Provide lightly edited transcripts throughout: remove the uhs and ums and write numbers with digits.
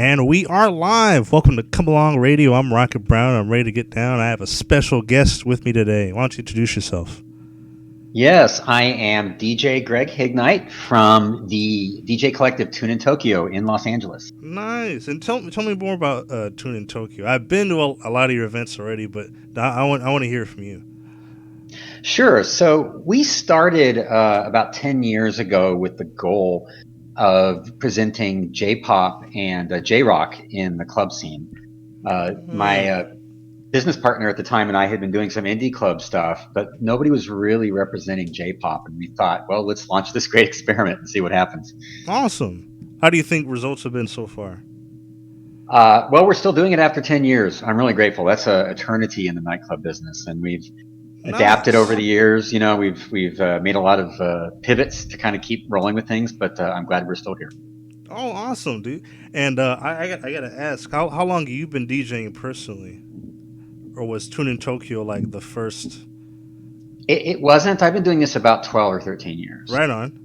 And we are live. Welcome to Come Along Radio. I'm Rocket Brown. I'm ready to get down. I have a special guest with me today. Why don't you introduce yourself? Yes, I am DJ Greg Hignight from the DJ collective Tune in Tokyo in Los Angeles. Nice. And tell me more about Tune in Tokyo. I've been to a lot of your events already, but I want to hear from you. Sure. So we started about 10 years ago with the goal of presenting J-pop and J-rock in the club scene. My business partner at the time and I had been doing some indie club stuff, but nobody was really representing J-pop. And we thought, well, let's launch this great experiment and see what happens. Awesome. How do you think results have been so far? Well, we're still doing it after 10 years. I'm really grateful. That's an eternity in the nightclub business. And we've adapted over the years. You know, we've made a lot of pivots to kind of keep rolling with things, but I'm glad we're still here. Oh, awesome, dude. And I got to ask, how long have you been DJing personally? Or was Tune in Tokyo like the first? It wasn't. I've been doing this about 12 or 13 years. Right on.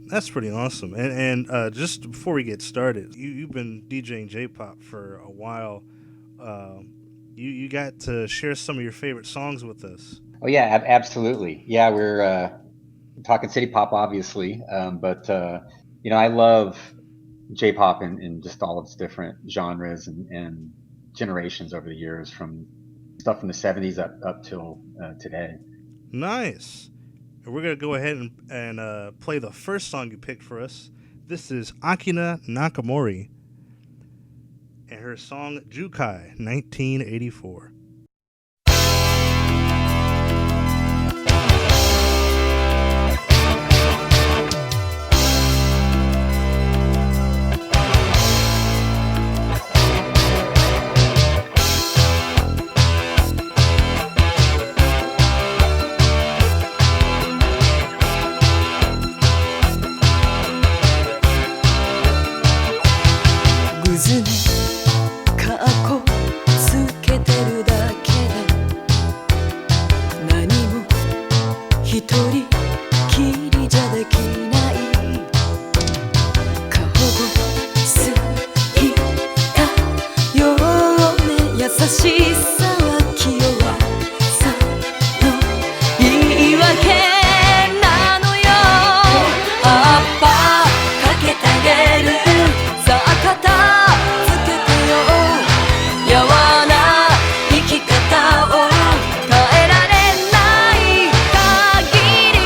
That's pretty awesome. And just before we get started, you've been DJing J-pop for a while. You got to share some of your favorite songs with us. Oh, yeah, absolutely. Yeah, we're talking city pop, obviously. But, you know, I love J-pop in just all its different genres and generations over the years, from stuff from the 70s up till today. Nice. And we're going to go ahead and play the first song you picked for us. This is Akina Nakamori and her song Jukai 1984. 生き方を変えられない限り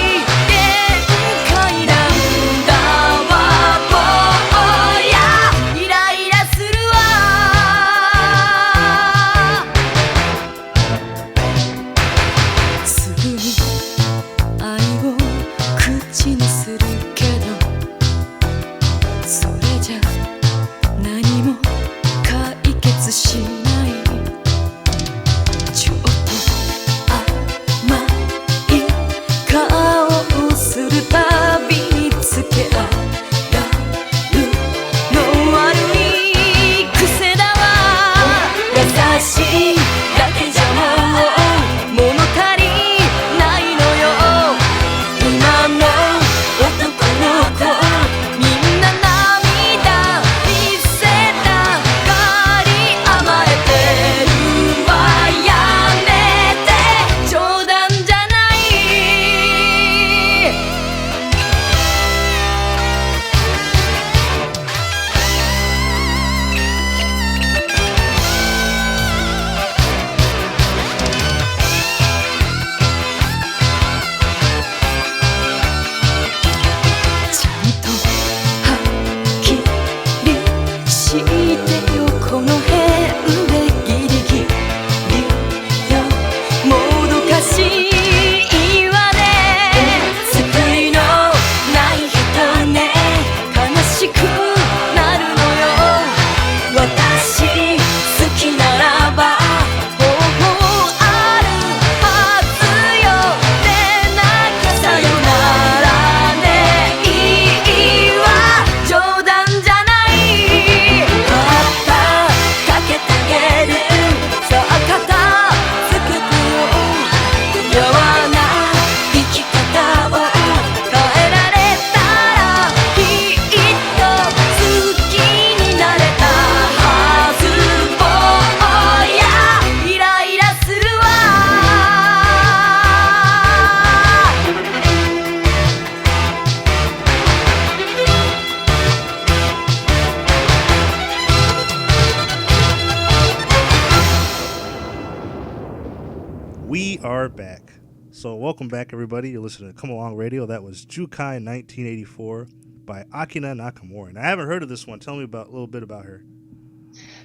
We are back. So welcome back, everybody. You're listening to Come Along Radio. That was Jukai 1984 by Akina Nakamura. And I haven't heard of this one. Tell me a little bit about her.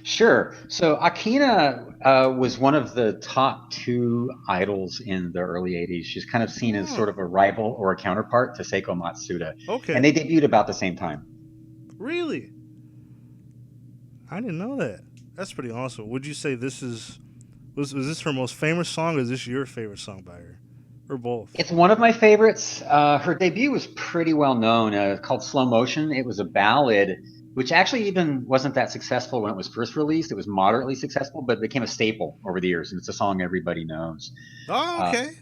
Sure. So Akina was one of the top two idols in the early 80s. She's kind of seen as sort of a rival or a counterpart to Seiko Matsuda. Okay. And they debuted about the same time. Really? I didn't know that. That's pretty awesome. Would you say this was this her most famous song, or is this your favorite song by her? Or both? It's one of my favorites. Her debut was pretty well known, called Slow Motion. It was a ballad, which actually even wasn't that successful when it was first released. It was moderately successful, but it became a staple over the years, and it's a song everybody knows. Oh, okay.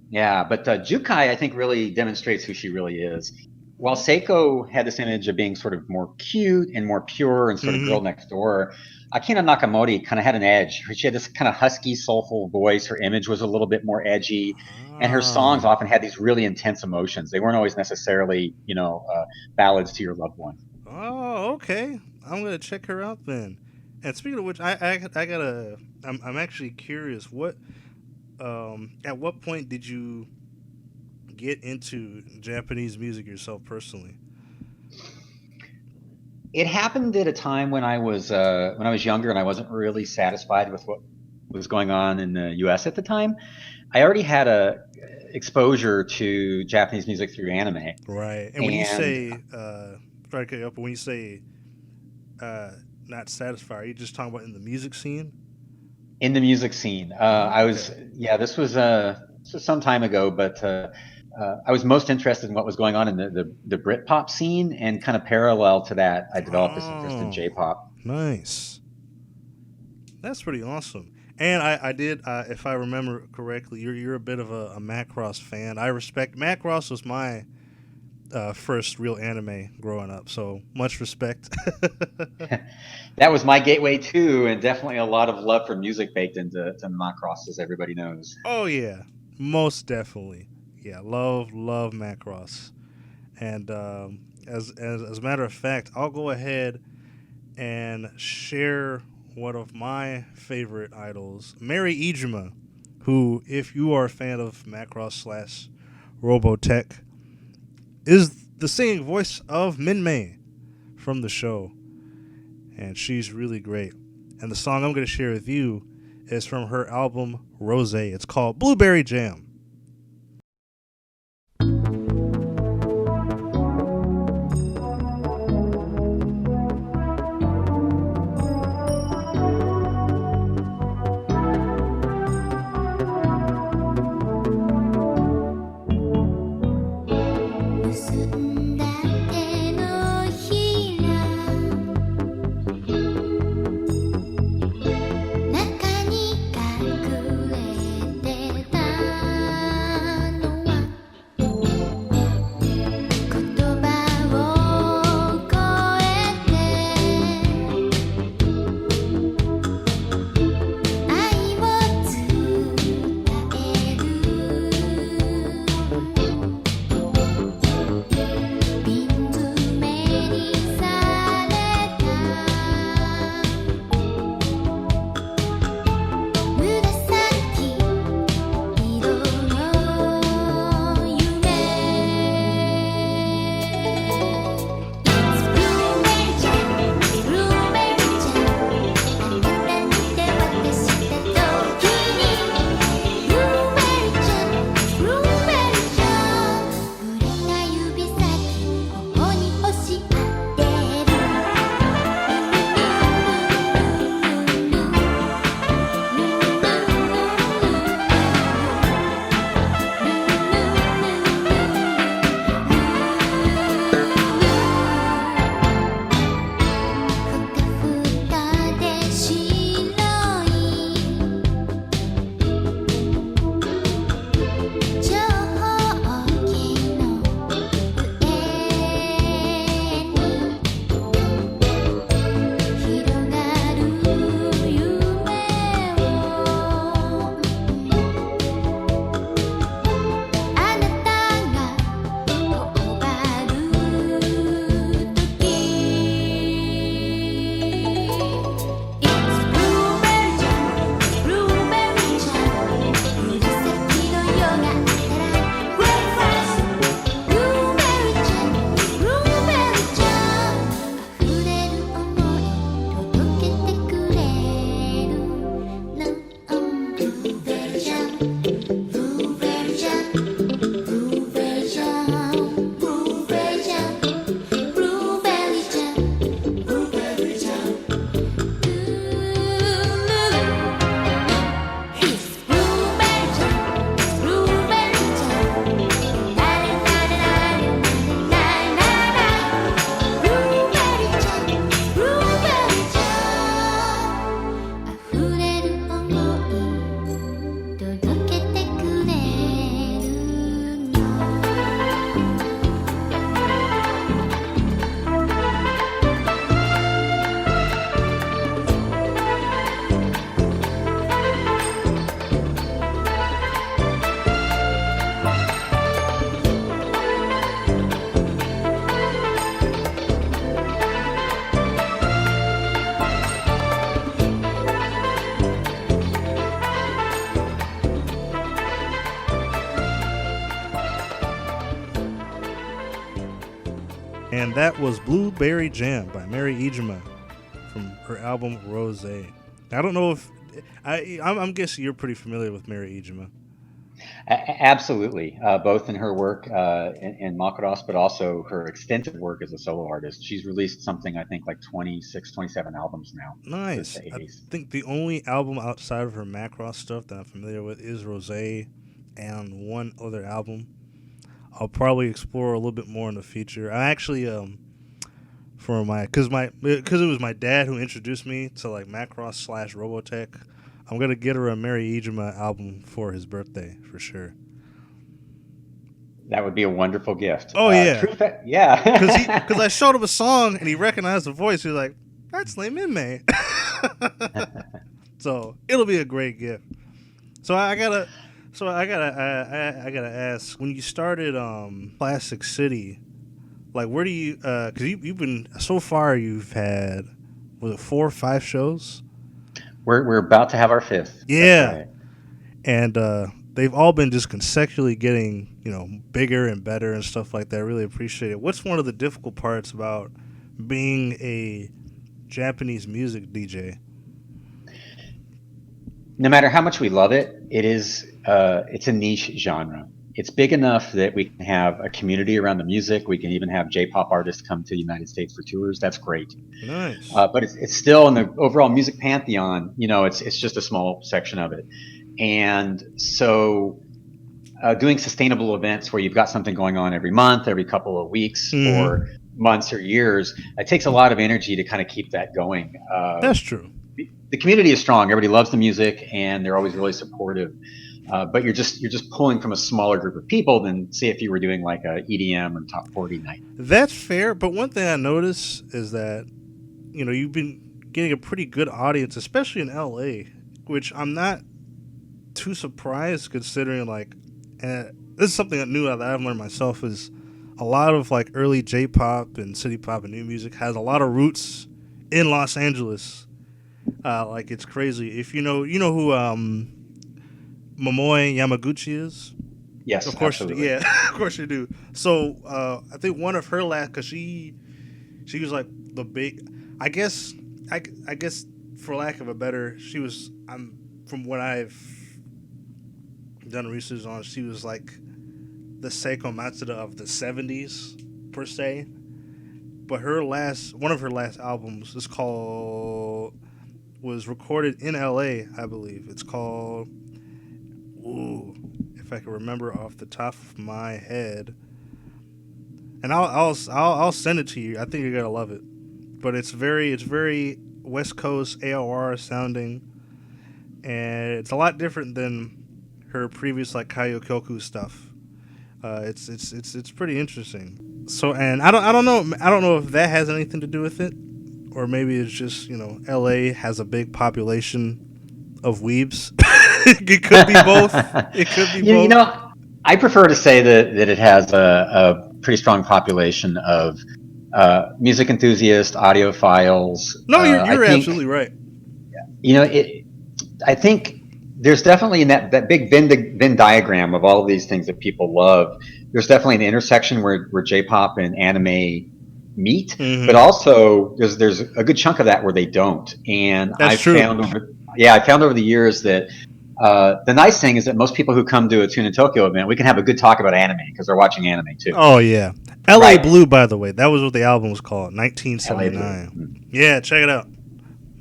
Yeah, but Jukai, I think, really demonstrates who she really is. While Seiko had this image of being sort of more cute and more pure and sort of girl next door, Akina Nakamori kind of had an edge. She had this kind of husky, soulful voice. Her image was a little bit more edgy, and her songs often had these really intense emotions. They weren't always necessarily, ballads to your loved one. Oh, okay. I'm gonna check her out then. And speaking of which, I'm actually curious. At what point did you get into Japanese music yourself personally? It happened at a time when I was younger and I wasn't really satisfied with what was going on in the U.S. at the time. I already had a exposure to Japanese music through anime. Right. And when you say, sorry to cut you up, but when you say not satisfied, are you just talking about in the music scene? In the music scene, this was some time ago, but I was most interested in what was going on in the Britpop scene, and kind of parallel to that, I developed this interest in J-pop. Nice. That's pretty awesome. And I did, if I remember correctly, you're a bit of a Macross fan. I respect Macross was my first real anime growing up, so much respect. That was my gateway too, and definitely a lot of love for music baked into Macross, as everybody knows. Oh yeah, most definitely. Yeah, love Macross. And as a matter of fact, I'll go ahead and share one of my favorite idols, Mary Ijima, who, if you are a fan of Macross / Robotech, is the singing voice of Minmay from the show. And she's really great. And the song I'm going to share with you is from her album Rosé. It's called Blueberry Jam. And that was Blueberry Jam by Mary Ijima from her album Rose. I don't know if I'm guessing you're pretty familiar with Mary Ijima. Absolutely, both in her work in Macross, but also her extensive work as a solo artist. She's released something, I think, like 26, 27 albums now. Nice. I think the only album outside of her Macross stuff that I'm familiar with is Rose and one other album. I'll probably explore a little bit more in the future. I actually because it was my dad who introduced me to like Macross / Robotech. I'm gonna get her a Mary Ijima album for his birthday for sure. That would be a wonderful gift. Oh yeah, yeah. Because I showed him a song and he recognized the voice. He was like, "That's Lin Min. So it'll be a great gift. So I gotta ask, when you started Plastic City, like where do you? Because you've been so far, you've had, was it 4 or 5 shows? We're about to have our 5th. Yeah, That's right. And they've all been just consecutively getting bigger and better and stuff like that. I really appreciate it. What's one of the difficult parts about being a Japanese music DJ? No matter how much we love it, it's a niche genre. It's big enough that we can have a community around the music. We can even have J-pop artists come to the United States for tours. That's great. Nice. But it's still in the overall music pantheon. It's just a small section of it. And so doing sustainable events where you've got something going on every month, every couple of weeks, or months or years, it takes a lot of energy to kind of keep that going. That's true. The community is strong. Everybody loves the music, and they're always really supportive. But you're just pulling from a smaller group of people than, say, if you were doing like a EDM or top 40 night. That's fair, but one thing I notice is that you've been getting a pretty good audience, especially in LA, which I'm not too surprised considering this is something new that I've learned myself, is a lot of like early J-pop and city pop and new music has a lot of roots in Los Angeles. Like it's crazy. If you know who Momoe Yamaguchi is? Yes, of course. absolutely. Yeah, of course you do. So I think one of her last, because she was like the big, I guess for lack of a better, from what I've done research on, she was like the Seiko Matsuda of the 70s per se. But one of her last albums was recorded in LA, I believe. It's called, if I can remember off the top of my head, and I'll send it to you. I think you're gonna love it. But it's very West Coast AOR sounding, and it's a lot different than her previous like Kayokyoku stuff. It's pretty interesting. So, and I don't know if that has anything to do with it, or maybe it's just LA has a big population of weebs. It could be both. It could be both. I prefer to say that it has a pretty strong population of music enthusiasts, audiophiles. No, you're absolutely right. I think there's definitely in that big Venn diagram of all of these things that people love, there's definitely an intersection where J-pop and anime meet, but also there's a good chunk of that where they don't. And That's true. I found over the years that the nice thing is that most people who come to a Tune in Tokyo event, we can have a good talk about anime because they're watching anime too. Oh yeah, LA Blue, by the way, that was what the album was called, 1979. Yeah, check it out.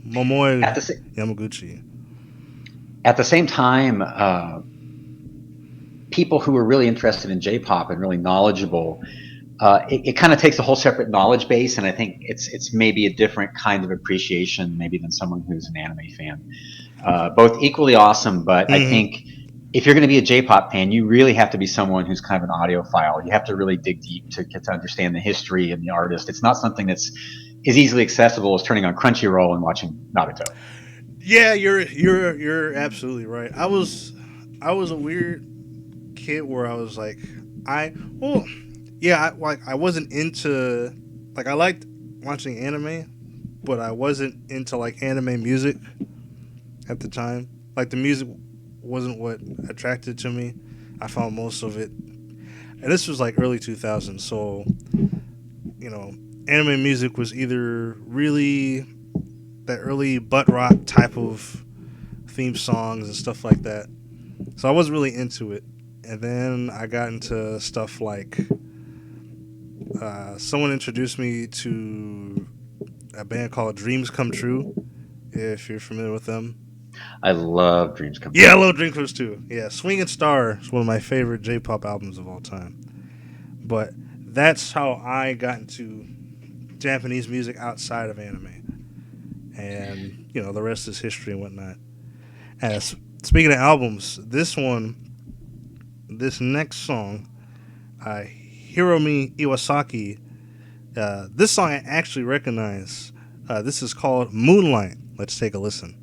Momoe Yamaguchi. At the same time, people who are really interested in J-pop and really knowledgeable, it kind of takes a whole separate knowledge base, and I think it's maybe a different kind of appreciation maybe than someone who's an anime fan. Both equally awesome, but I think if you're going to be a J-pop fan, you really have to be someone who's kind of an audiophile. You have to really dig deep to get to understand the history and the artist. It's not something that's as easily accessible as turning on Crunchyroll and watching Naruto. Yeah, you're absolutely right. I was a weird kid where I was like, I wasn't into, like, I liked watching anime, but I wasn't into like anime music at the time. Like the music wasn't what attracted to me. I found most of it, and this was like early 2000s. So, anime music was either really that early butt rock type of theme songs and stuff like that. So I wasn't really into it. And then I got into stuff like someone introduced me to a band called Dreams Come True, if you're familiar with them. I love Dreams Come True. Yeah, I love Dreams Come True. Yeah, Swingin' Star is one of my favorite J-pop albums of all time. But that's how I got into Japanese music outside of anime. And, the rest is history and whatnot. As speaking of albums, this next song, Hiromi Iwasaki, this song I actually recognize. This is called Moonlight. Let's take a listen.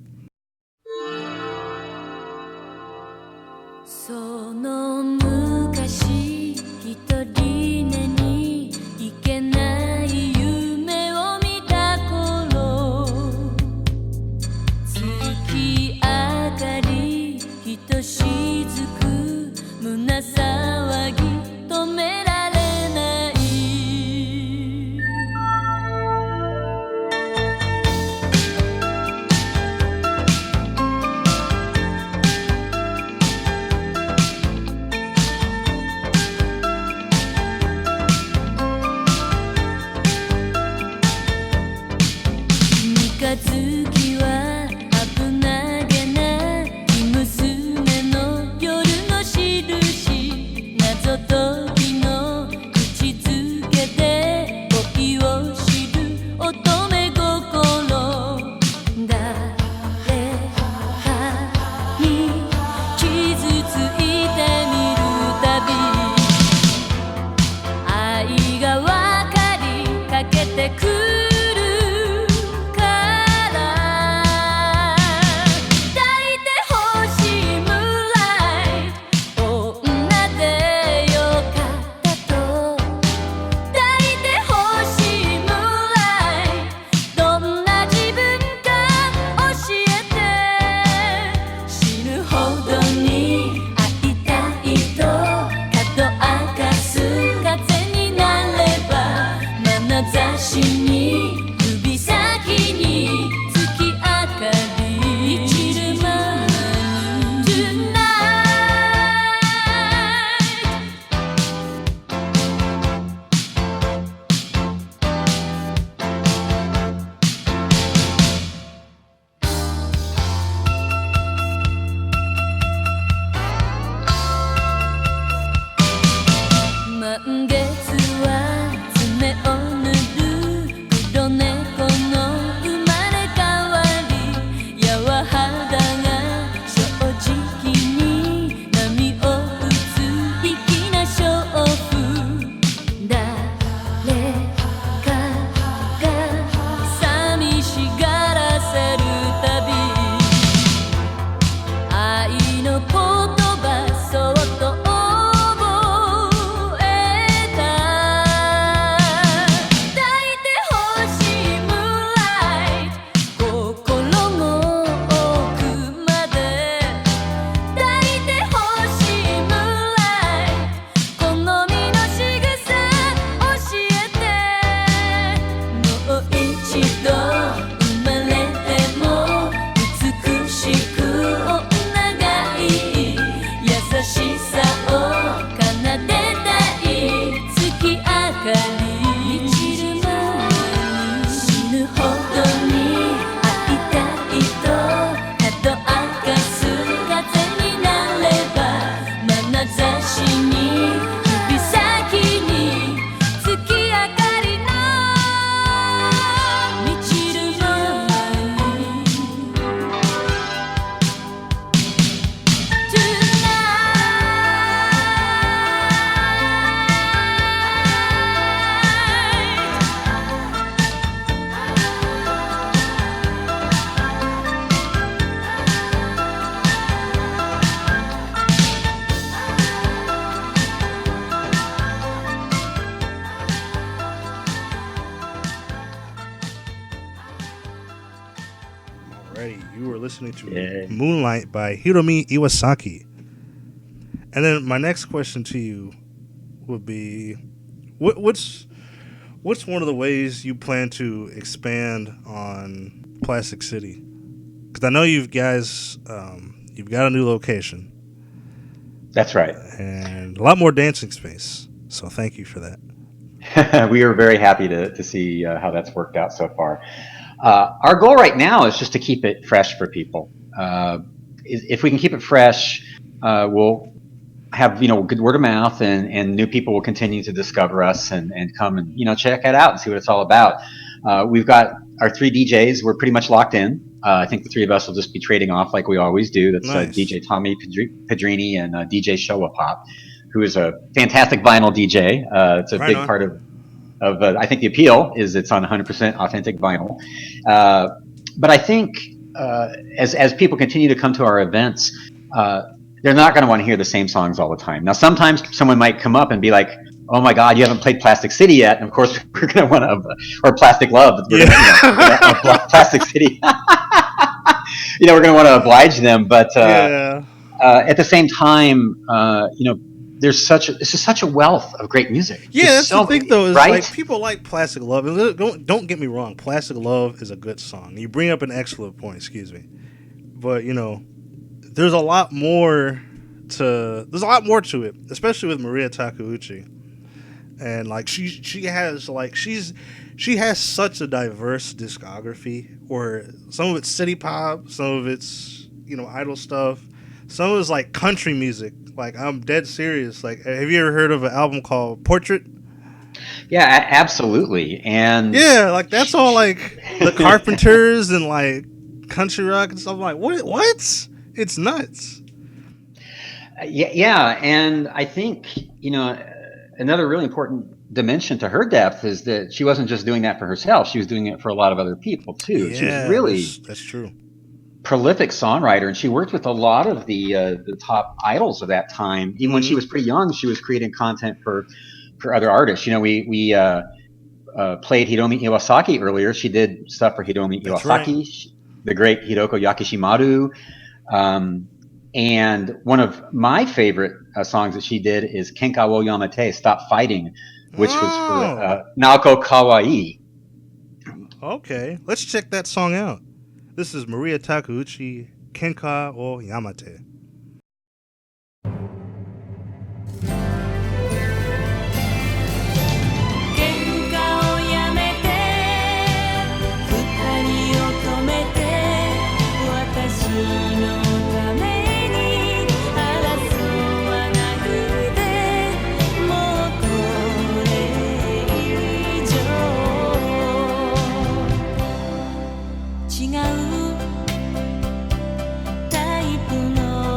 その昔一人寝に行けない夢を見た頃月明かりひとしずく胸騒ぎ止められない三日月は危なげな生娘の夜の印謎解きの口づけで恋を知る乙女心誰かに傷ついてみるたび愛が分かりかけてくる満月は爪を塗る黒猫の生まれ変わり柔肌が正直に波を打つ粋な娼婦誰かが寂しがらせるたび愛の言葉そっとYou were listening to Moonlight by Hiromi Iwasaki. And then my next question to you would be, what's what's one of the ways you plan to expand on Plastic City? Because I know you've got a new location. That's right. And a lot more dancing space. So thank you for that. We are very happy to see how that's worked out so far. Our goal right now is just to keep it fresh for people. If we can keep it fresh, we'll have good word of mouth, and new people will continue to discover us and come and check it out and see what it's all about. We've got our 3 DJs. We're pretty much locked in. I think the 3 of us will just be trading off like we always do. That's nice. DJ Tommy Pedrini and DJ Showa Pop, who is a fantastic vinyl DJ. It's a Right big on. part of I think the appeal is it's on 100% authentic vinyl. But I think as people continue to come to our events, they're not going to want to hear the same songs all the time. Now, sometimes someone might come up and be like, "Oh my God, you haven't played Plastic City yet." And of course, we're going to want to, or Plastic Love. We're gonna, Plastic City. We're going to want to oblige them, but at the same time, there's such a wealth of great music. Yeah, There's that's so the thing, though. Is right? like people like Plastic Love. And don't get me wrong, Plastic Love is a good song. You bring up an excellent point. Excuse me, but there's a lot more to it, especially with Maria Takeuchi. And like she has such a diverse discography, where some of it's city pop, some of it's idol stuff, some of it's like country music. Like, I'm dead serious. Like, have you ever heard of an album called Portrait? Yeah, absolutely. And yeah, like that's all like the Carpenters and like country rock and stuff. I'm like, what? It's nuts. Yeah, and I think another really important dimension to her depth is that she wasn't just doing that for herself; she was doing it for a lot of other people too. Yeah, she was really that's true. Prolific songwriter, and she worked with a lot of the top idols of that time. Even when she was pretty young, she was creating content for other artists. We played Hiromi Iwasaki earlier. She did stuff for Hiromi That's Iwasaki, right. The great Hiroko Yakishimaru. And one of my favorite songs that she did is Kenka wo Yamate, Stop Fighting, which was for Naoko Kawai. Okay, let's check that song out. This is Maria Takeuchi, Kenka wo Yamate. 違うタイプの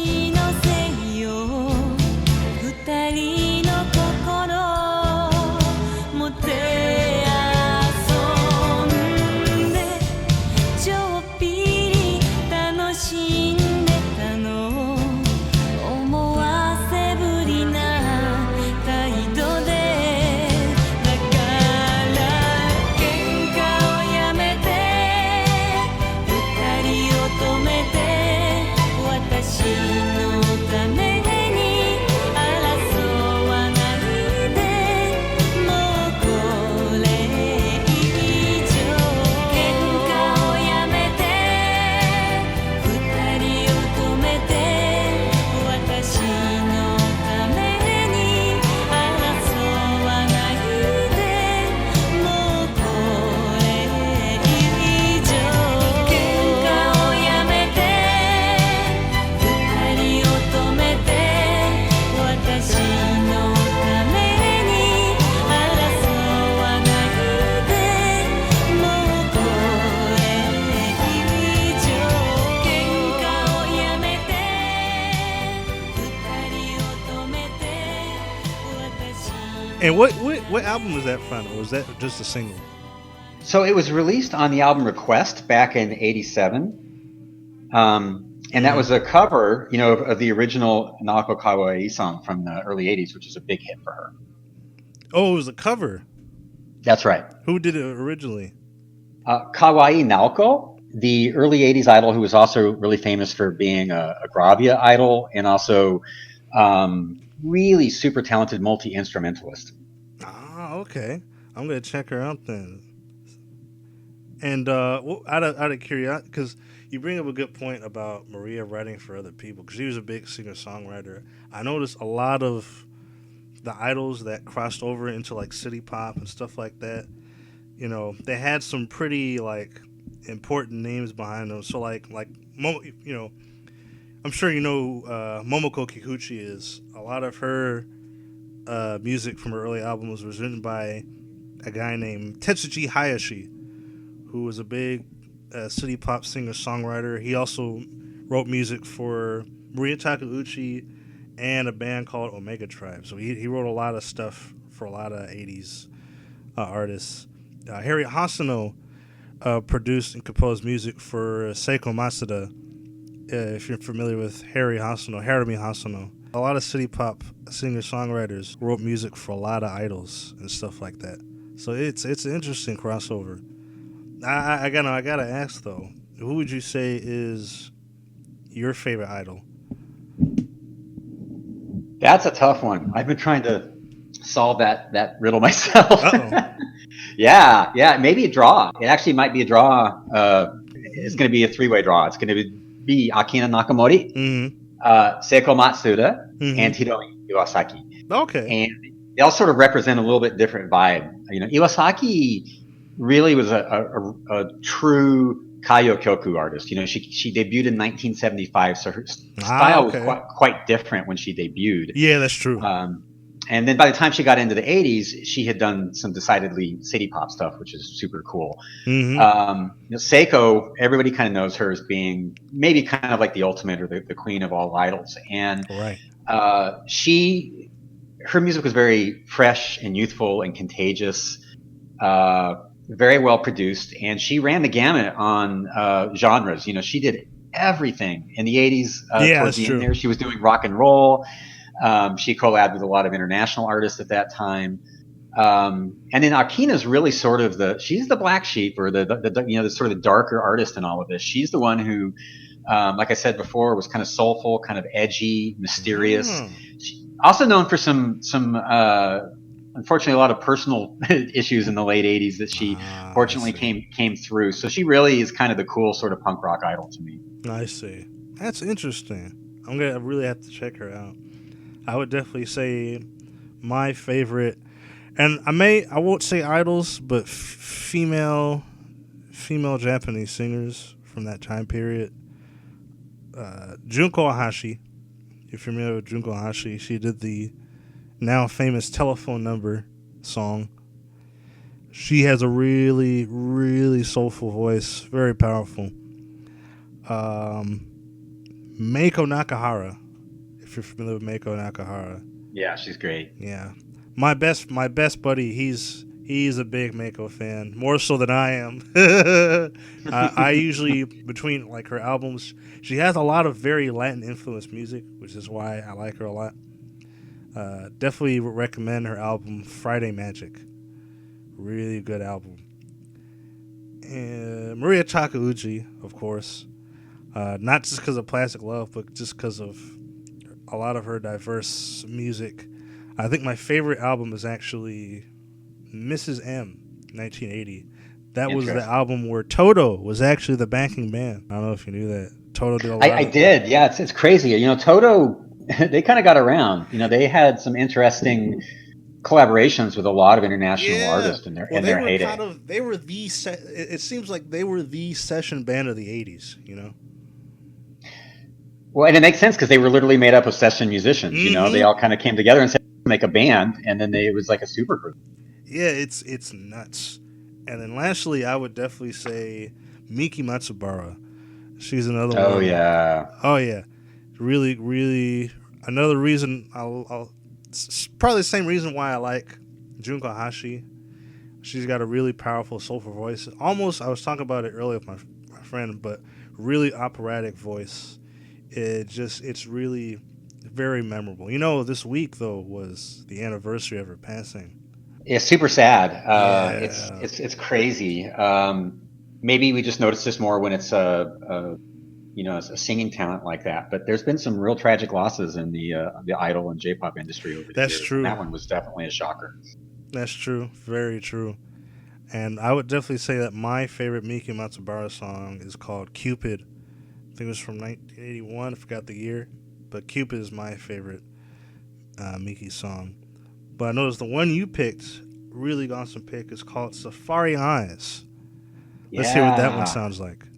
気のせいよ二人の心もて遊んでちょっぴり楽しんでたの思わせぶりな態度でだから喧嘩をやめて二人を止めて私のために争わないでもうこれ以上喧嘩をやめて二人を止めて私のために争わないでもうこれ以上喧嘩をやめて二人を止めて私のために争わないでもうこれ以上喧嘩をやめて二人を止めて私 And what album was that from? Or was that just a single? So it was released on the album Request back in '87, and that was a cover, of the original Naoko Kawaii song from the early '80s, which is a big hit for her. Oh, it was a cover. That's right. Who did it originally? Kawaii Naoko, the early '80s idol who was also really famous for being a Gravia idol and also really super talented multi-instrumentalist. Ah, okay. I'm gonna check her out then. And out of curiosity, because you bring up a good point about Maria writing for other people, because she was a big singer-songwriter. I noticed a lot of the idols that crossed over into like city pop and stuff like that. They had some pretty like important names behind them. So like I'm sure Momoko Kikuchi is. A lot of her music from her early albums was written by a guy named Tetsuji Hayashi, who was a big city pop singer-songwriter. He also wrote music for Maria Takeuchi and a band called Omega Tribe. So he wrote a lot of stuff for a lot of 80s artists. Harry Hosono produced and composed music for Seiko Masuda. If you're familiar with Harumi Hosono. A lot of city pop singer-songwriters wrote music for a lot of idols and stuff like that. So it's an interesting crossover. I gotta ask though, who would you say is your favorite idol? That's a tough one. I've been trying to solve that riddle myself. Yeah, maybe a draw. It actually might be a draw. It's going to be a three-way draw. It's going to be Akina Nakamori, Seiko Matsuda, and Hiromi Iwasaki. Okay. And they all sort of represent a little bit different vibe. Iwasaki really was a true Kaio Kyoku artist. She debuted in 1975, so her style was quite different when she debuted. Yeah, that's true. And then by the time she got into the 80s, she had done some decidedly city pop stuff, which is super cool. Seiko, everybody kind of knows her as being maybe kind of like the ultimate or the queen of all idols. And her music was very fresh and youthful and contagious, very well produced. And she ran the gamut on genres. She did everything in the 80s. Towards the end there, she was doing rock and roll. She collabed with a lot of international artists at that time. And then Akina's really sort of she's the black sheep or the sort of the darker artist in all of this. She's the one who, like I said before, was kind of soulful, kind of edgy, mysterious. She, also known for some unfortunately a lot of personal issues in the late 80s that she fortunately came through. So she really is kind of the cool sort of punk rock idol to me. I see. That's interesting. I'm going to really have to check her out. I would definitely say my favorite, and I won't say idols, but female Japanese singers from that time period. Junko Hashi, if you're familiar with Junko Hashi, she did the now famous Telephone Number song. She has a really, really soulful voice, very powerful. Meiko Nakahara. If you're familiar with Meiko Nakahara. Yeah, she's great. Yeah. My best buddy, he's a big Meiko fan, more so than I am. I usually, between like her albums, she has a lot of very Latin influenced music, which is why I like her a lot. Definitely would recommend her album Friday Magic. Really good album. And Maria Takeuchi, of course. Not just because of Plastic Love, but just because of a lot of her diverse music. I think my favorite album is actually Mrs. M, 1980. That was the album where Toto was actually the backing band. I don't know if you knew that. Toto did a lot. I did. Yeah, it's crazy. You know, Toto, they kind of got around. You know, they had some interesting collaborations with a lot of international artists in their heyday. It seems like they were the session band of the 80s, you know? Well, and it makes sense because they were literally made up of session musicians. Mm-hmm. You know, they all kind of came together and said, make a band, and then it was like a super group. Yeah, it's nuts. And then lastly, I would definitely say Miki Matsubara. She's another one. Oh yeah. Really, really. Another reason it's probably the same reason why I like Junko Hashi. She's got a really powerful, soulful voice. Almost, I was talking about it earlier with my friend, but really operatic voice. It's really very memorable. You know, this week though was the anniversary of her passing. It's super sad. It's crazy. Maybe we just notice this more when it's a singing talent like that. But there's been some real tragic losses in the idol and J-pop industry over the years. That's true. And that one was definitely a shocker. That's true. Very true. And I would definitely say that my favorite Miki Matsubara song is called Cupid. I think it was from 1981. I forgot the year. But Cupid is my favorite Miki song. But I noticed the one you picked, really awesome pick, is called Safari Eyes. Let's hear what that one sounds like. 「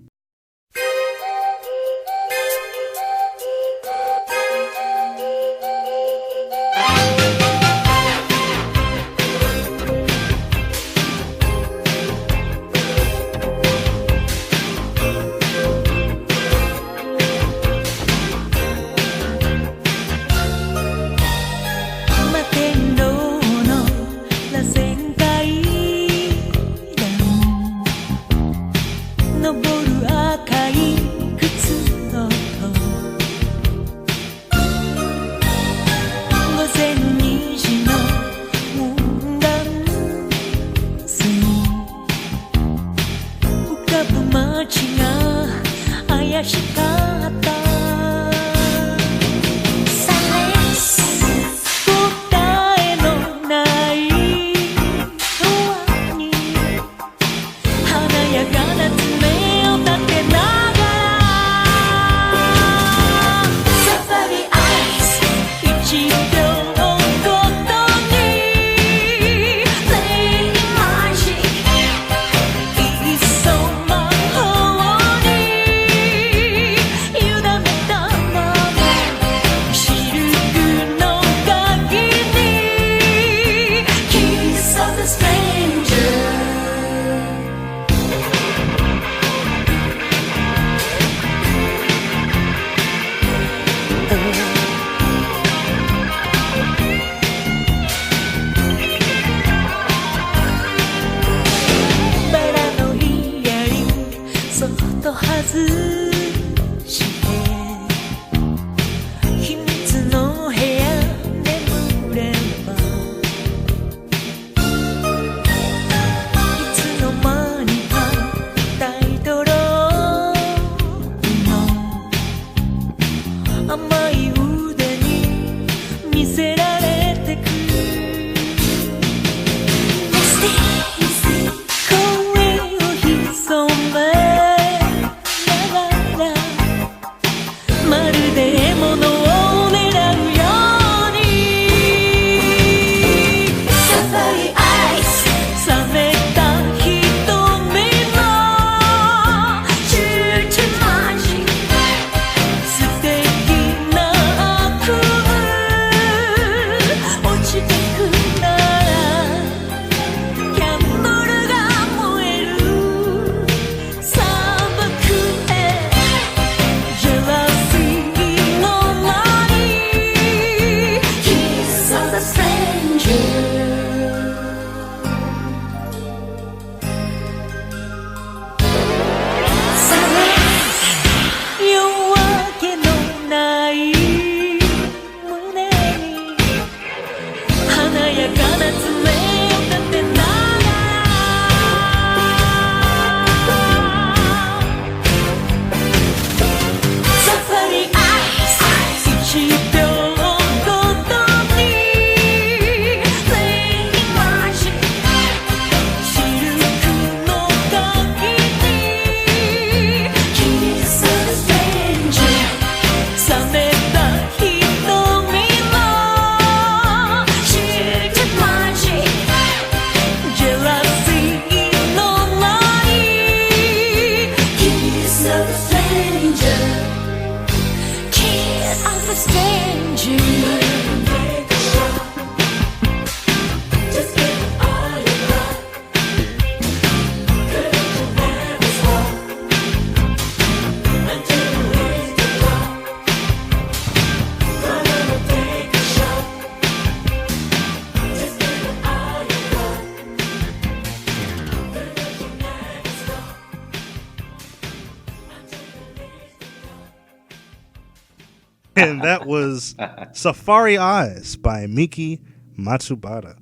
And that was Safari Eyes by Miki Matsubara.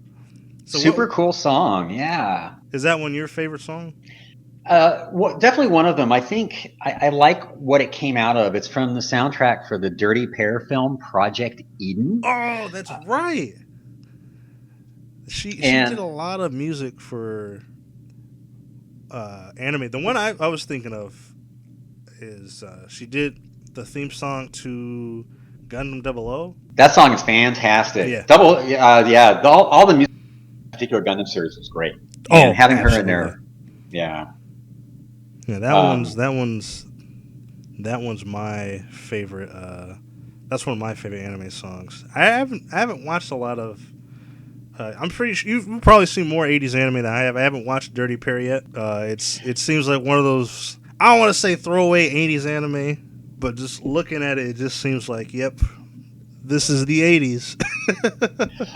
So Super cool song, yeah. Is that one your favorite song? Well, definitely one of them. I think I like what it came out of. It's from the soundtrack for the Dirty Pair film Project Eden. Oh, that's right. She did a lot of music for anime. The one I was thinking of is she did the theme song to Gundam 00. That song is fantastic. Yeah. All the music in the particular Gundam series was great. And having her in there, yeah. Yeah, that one's my favorite. That's one of my favorite anime songs. I haven't watched a lot of. I'm pretty sure you've probably seen more 80s anime than I have. I haven't watched Dirty Pair yet. It seems like one of those. I don't want to say throwaway 80s anime, but just looking at it, it just seems like, yep, this is the 80s.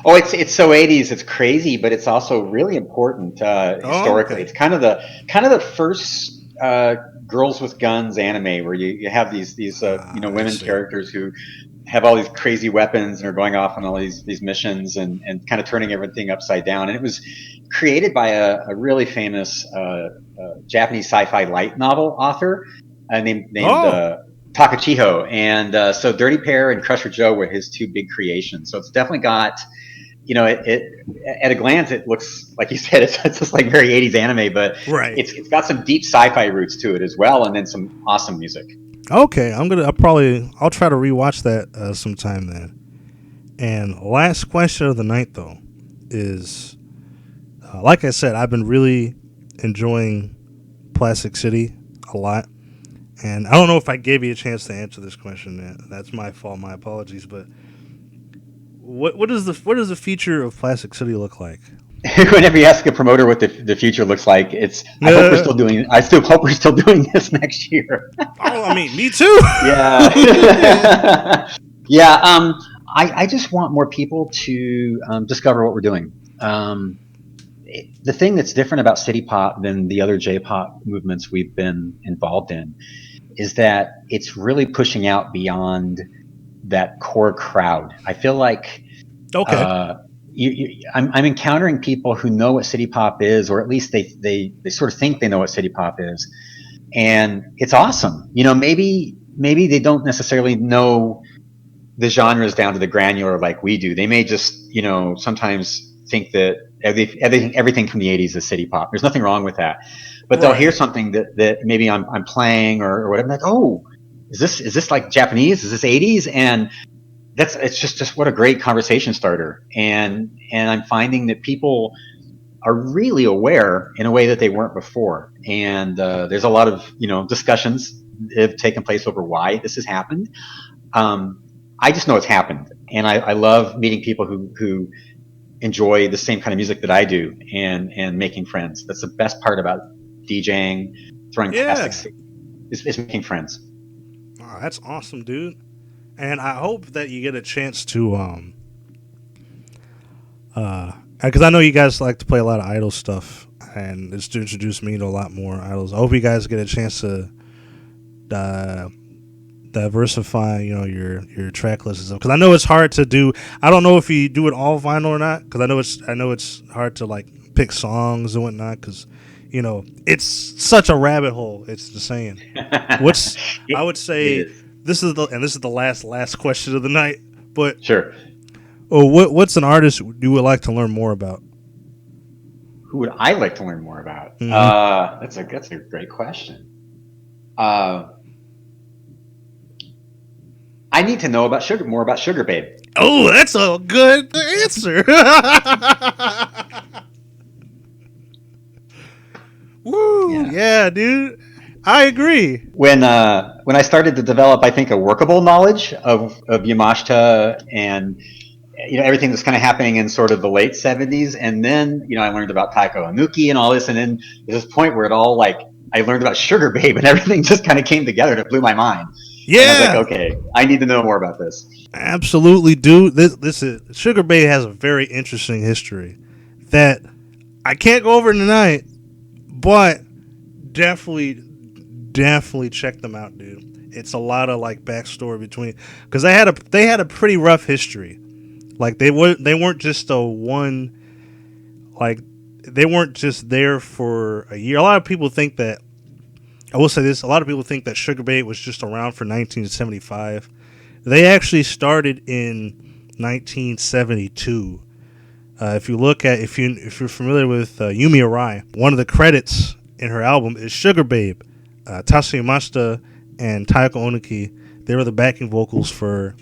Oh, it's so 80s. It's crazy, but it's also really important historically. Okay. It's kind of the first girls with guns anime where you have these women characters who have all these crazy weapons and are going off on all these missions and kind of turning everything upside down. And it was created by a really famous Japanese sci-fi light novel author named Takachiho. And so Dirty Pair and Crusher Joe were his two big creations. So it's definitely got, it at a glance, it looks, like you said, it's just like very 80s anime, but right. It's got some deep sci-fi roots to it as well, and then some awesome music. Okay, I'll try to rewatch that sometime then. And last question of the night, though, is, like I said, I've been really enjoying Plastic City a lot. And I don't know if I gave you a chance to answer this question. That's my fault. My apologies. But what does the future of Plastic City look like? Whenever you ask a promoter what the future looks like, I hope we're still doing. I still hope we're still doing this next year. Oh, I mean, me too. Yeah. Yeah. I just want more people to discover what we're doing. The thing that's different about City Pop than the other J-pop movements we've been involved in is that it's really pushing out beyond that core crowd. I feel like I'm encountering people who know what City Pop is, or at least they sort of think they know what City Pop is, and it's awesome. Maybe they don't necessarily know the genres down to the granular like we do. They may just sometimes think that everything from the 80s is City Pop. There's nothing wrong with that. But they'll hear something that maybe I'm playing or whatever, like, oh, is this like Japanese? Is this 80s? And it's just what a great conversation starter. And I'm finding that people are really aware in a way that they weren't before. And there's a lot of discussions that have taken place over why this has happened. I just know it's happened, and I love meeting people who enjoy the same kind of music that I do and making friends. That's the best part about DJing, throwing plastics, is making friends. Oh, that's awesome, dude. And I hope that you get a chance to, because I know you guys like to play a lot of idol stuff, and it's to introduce me to a lot more idols. I hope you guys get a chance to diversify, your track list and stuff. Because I know it's hard to do. I don't know if you do it all vinyl or not. Because I know it's hard to like pick songs and whatnot. Because it's such a rabbit hole. It's the saying. I would say this is the last question of the night. But sure. Oh, what's an artist you would like to learn more about? Who would I like to learn more about? Mm-hmm. That's a great question. I need to know more about Sugar Babe. Oh, that's a good answer. Woo! Yeah, dude. I agree. When I started to develop, I think, a workable knowledge of Yamashita and everything that's kind of happening in sort of the late 70s, and then I learned about Taiko Anuki and all this, and then there's this point where it all I learned about Sugar Babe, and everything just kind of came together and it blew my mind. Yeah, and I was like, okay, I need to know more about this. Absolutely, dude. This is Sugar Babe has a very interesting history that I can't go over tonight, but definitely check them out, dude. it's a lot of like backstory between, because they had a pretty rough history. Like they weren't just a one, like they weren't just there for a year. A lot of people think that, I will say this, a lot of people think that Sugar Babe was just around for 1975. They actually started in 1972. If you're familiar with Yumi Arai, one of the credits in her album is Sugar Babe. Tatsuya Mashita and Taiko Oniki, they were the backing vocals for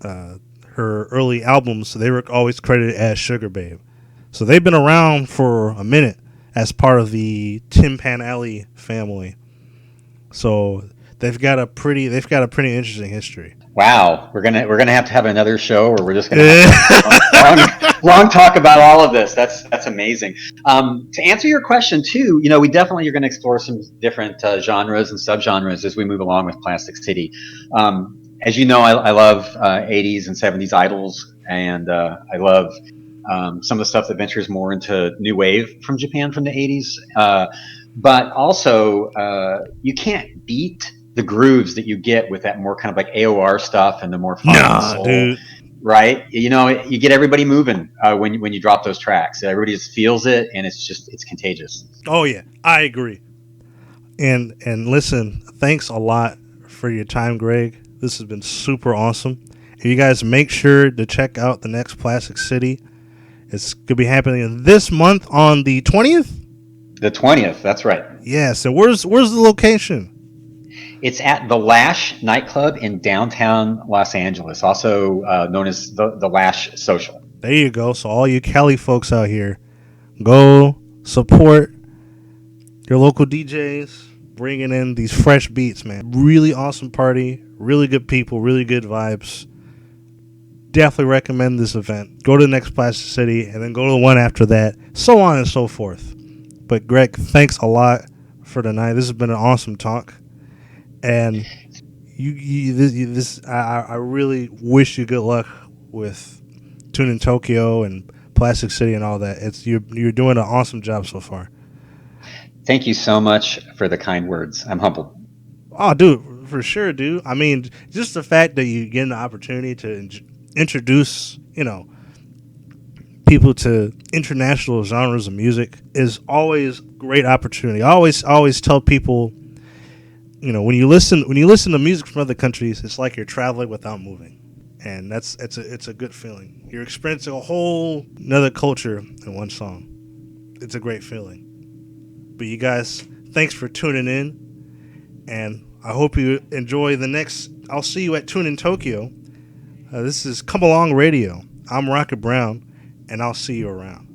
her early albums, so they were always credited as Sugar Babe. So they've been around for a minute as part of the Tin Pan Alley family. So they've got a pretty interesting history. Wow, we're gonna have another show where we're just gonna have long talk about all of this. That's amazing. To answer your question too, we definitely are going to explore some different genres and subgenres as we move along with Plastic City. As you know, I love 80s and 70s idols, and I love some of the stuff that ventures more into new wave from Japan from the 80s. But also, you can't beat the grooves that you get with that more kind of like AOR stuff and the more funk and soul, dude. Right? You get everybody moving when you drop those tracks. Everybody just feels it, and it's contagious. Oh yeah, I agree. And listen, thanks a lot for your time, Greg. This has been super awesome. And you guys make sure to check out the next Plastic City. It's gonna be happening this month on the 20th. The 20th, that's right. Yes, and where's the location? It's at the Lash nightclub in downtown Los Angeles, also known as the Lash Social. There you go. So all you Cali folks out here, go support your local DJs, bringing in these fresh beats, man. Really awesome party, really good people, really good vibes. Definitely recommend this event. Go to the next Plastic City, and then go to the one after that, so on and so forth. But Greg, thanks a lot for tonight. This has been an awesome talk. And I really wish you good luck with Tune in Tokyo and Plastic City and all that. You're doing an awesome job so far. Thank you so much for the kind words. I'm humbled. Oh, dude, for sure, dude. I mean, just the fact that you get an opportunity to introduce, people to international genres of music is always a great opportunity. I always tell people, when you listen to music from other countries, it's like you're traveling without moving, and it's a good feeling. You're experiencing a whole another culture in one song. It's a great feeling. But you guys, thanks for tuning in, and I hope you enjoy the next. I'll see you at Tune in Tokyo. This is Come Along Radio. I'm Rocket Brown, and I'll see you around.